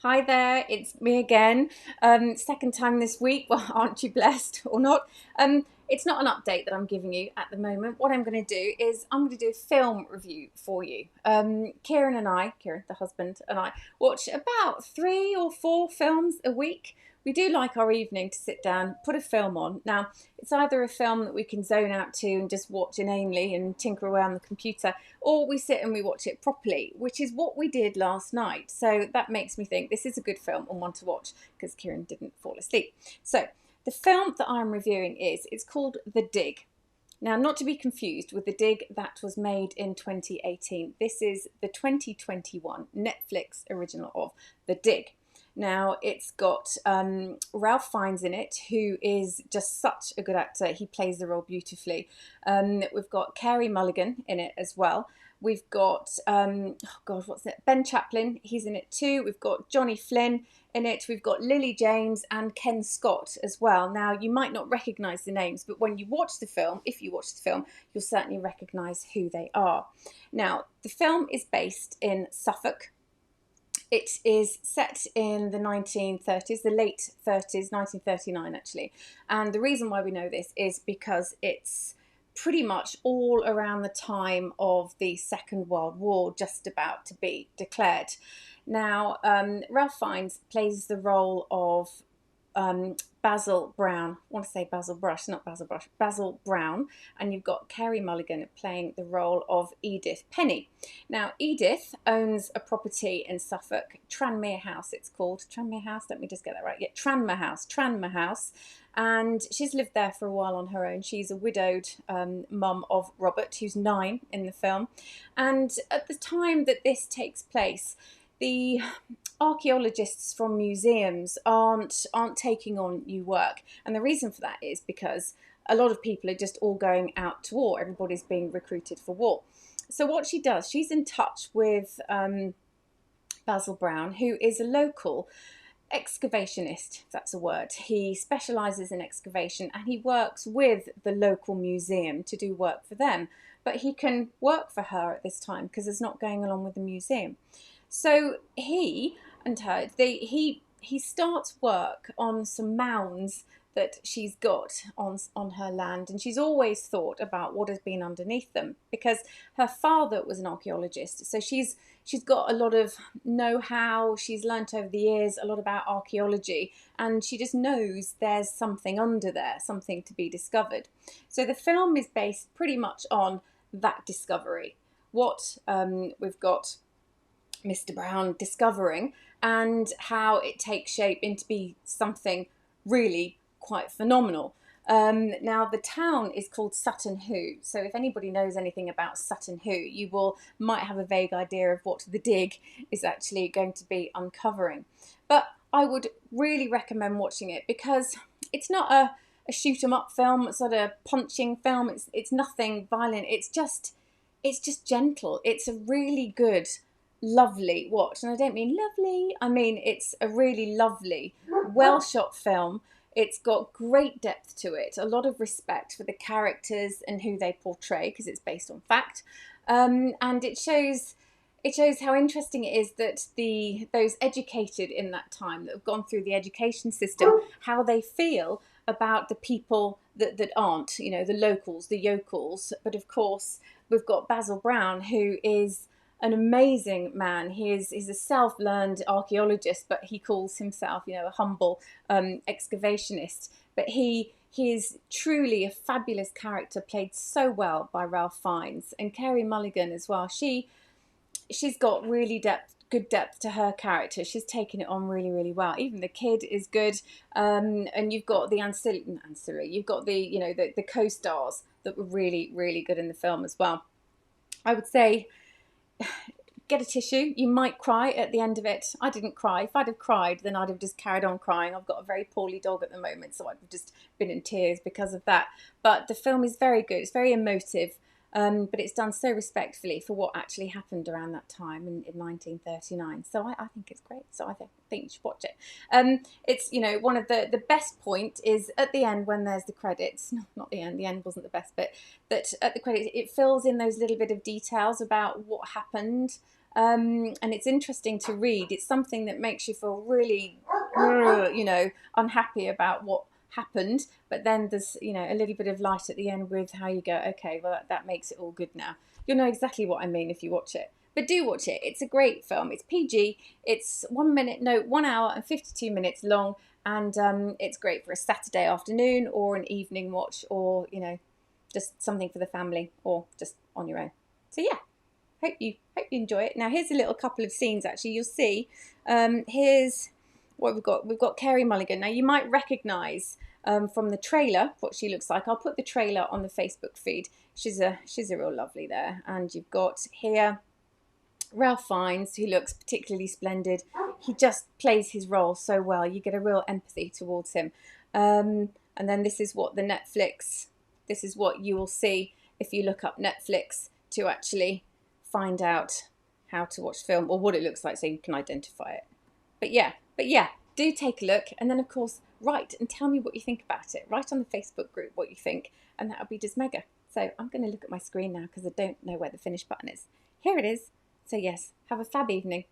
Hi there, it's me again. Second time this week. Well, aren't you blessed or not? It's not an update that I'm giving you at the moment. What I'm going to do is I'm going to do a film review for you. Kieran, the husband, and I watch about 3 or 4 films a week. We do like our evening to sit down, put a film on. Now, it's either a film that we can zone out to and just watch inanely and tinker around the computer, or we sit and we watch it properly, which is what we did last night. So that makes me think this is a good film and one to watch because Kieran didn't fall asleep. So the film that I'm reviewing it's called The Dig. Now, not to be confused with The Dig that was made in 2018. This is the 2021 Netflix original of The Dig. Now, it's got Ralph Fiennes in it, who is just such a good actor. He plays the role beautifully. We've got Carey Mulligan in it as well. We've got, oh God, what's it? Ben Chaplin, he's in it too. We've got Johnny Flynn in it. We've got Lily James and Ken Scott as well. Now, you might not recognise the names, but when you watch the film, if you watch the film, you'll certainly recognise who they are. Now, the film is based in Suffolk. It is set in the 1930s, the late 30s, 1939 actually. And the reason why we know this is because it's pretty much all around the time of the Second World War, just about to be declared. Now, Ralph Fiennes plays the role of Basil Brown. I want to say Basil Brush, not Basil Brush, Basil Brown. And you've got Carey Mulligan playing the role of Edith Penny. Now, Edith owns a property in Suffolk, Tranmere House it's called. Tranmere House, let me just get that right. Yeah, Tranmere House. And she's lived there for a while on her own. She's a widowed mum of Robert, who's 9 in the film. And at the time that this takes place, the archaeologists from museums aren't taking on new work, and the reason for that is because a lot of people are just all going out to war. Everybody's being recruited for war. So what she does, she's in touch with Basil Brown, who is a local excavationist, if that's a word. He specialises in excavation and he works with the local museum to do work for them. But he can work for her at this time because there's not going along with the museum. So he and her, he starts work on some mounds that she's got on her land, and she's always thought about what has been underneath them because her father was an archaeologist. So she's got a lot of know-how. She's learnt over the years a lot about archaeology, and she just knows there's something under there, something to be discovered. So the film is based pretty much on that discovery. What we've got Mr. Brown discovering and how it takes shape into be something really quite phenomenal. Now, the town is called Sutton Hoo, so if anybody knows anything about Sutton Hoo, you might have a vague idea of what The Dig is actually going to be uncovering. But I would really recommend watching it because it's not a shoot 'em up film. It's not a punching film. It's nothing violent. It's just gentle. It's a really good, lovely watch, and I don't mean lovely. I mean it's a really lovely, well shot film. It's got great depth to it, a lot of respect for the characters and who they portray because it's based on fact, and it shows how interesting it is that those educated in that time that have gone through the education system, how they feel about the people that aren't, the locals, the yokels. But of course, we've got Basil Brown, who is an amazing man. He's a self-learned archaeologist, but he calls himself, a humble excavationist. But he is truly a fabulous character, played so well by Ralph Fiennes, and Carey Mulligan as well. She's got really good depth to her character. She's taken it on really, really well. Even the kid is good, and you've got the ancillary. You've got the co-stars that were really, really good in the film as well. I would say get a tissue. You might cry at the end of it. I didn't cry. If I'd have cried, then I'd have just carried on crying. I've got a very poorly dog at the moment, so I've just been in tears because of that. But the film is very good. It's very emotive. But it's done so respectfully for what actually happened around that time in 1939. So I think it's great. So I think you should watch it. It's, one of the best point is at the end when there's the credits. No, not the end. The end wasn't the best bit. But at the credits, it fills in those little bit of details about what happened and it's interesting to read. It's something that makes you feel really, unhappy about what happened, but then there's a little bit of light at the end with how you go, okay, well that makes it all good now. You'll know exactly what I mean if you watch it. But do watch it. It's a great film. It's PG. It's 1 hour and 52 minutes long, and it's great for a Saturday afternoon or an evening watch, or just something for the family, or just on your own. So yeah, hope you enjoy it. Now here's a little couple of scenes. Actually, you'll see. Here's what we've got. We've got Carey Mulligan. Now you might recognise from the trailer what she looks like. I'll put the trailer on the Facebook feed. She's a real lovely there. And you've got here Ralph Fiennes, who looks particularly splendid. He just plays his role so well. You get a real empathy towards him. And then this is what this is what you will see if you look up Netflix to actually find out how to watch film, or what it looks like, so you can identify it. But yeah, do take a look, and then of course write and tell me what you think about it. Write on the Facebook group what you think, and that would be just mega. So I'm going to look at my screen now because I don't know where the finish button is. Here it is. So yes, have a fab evening.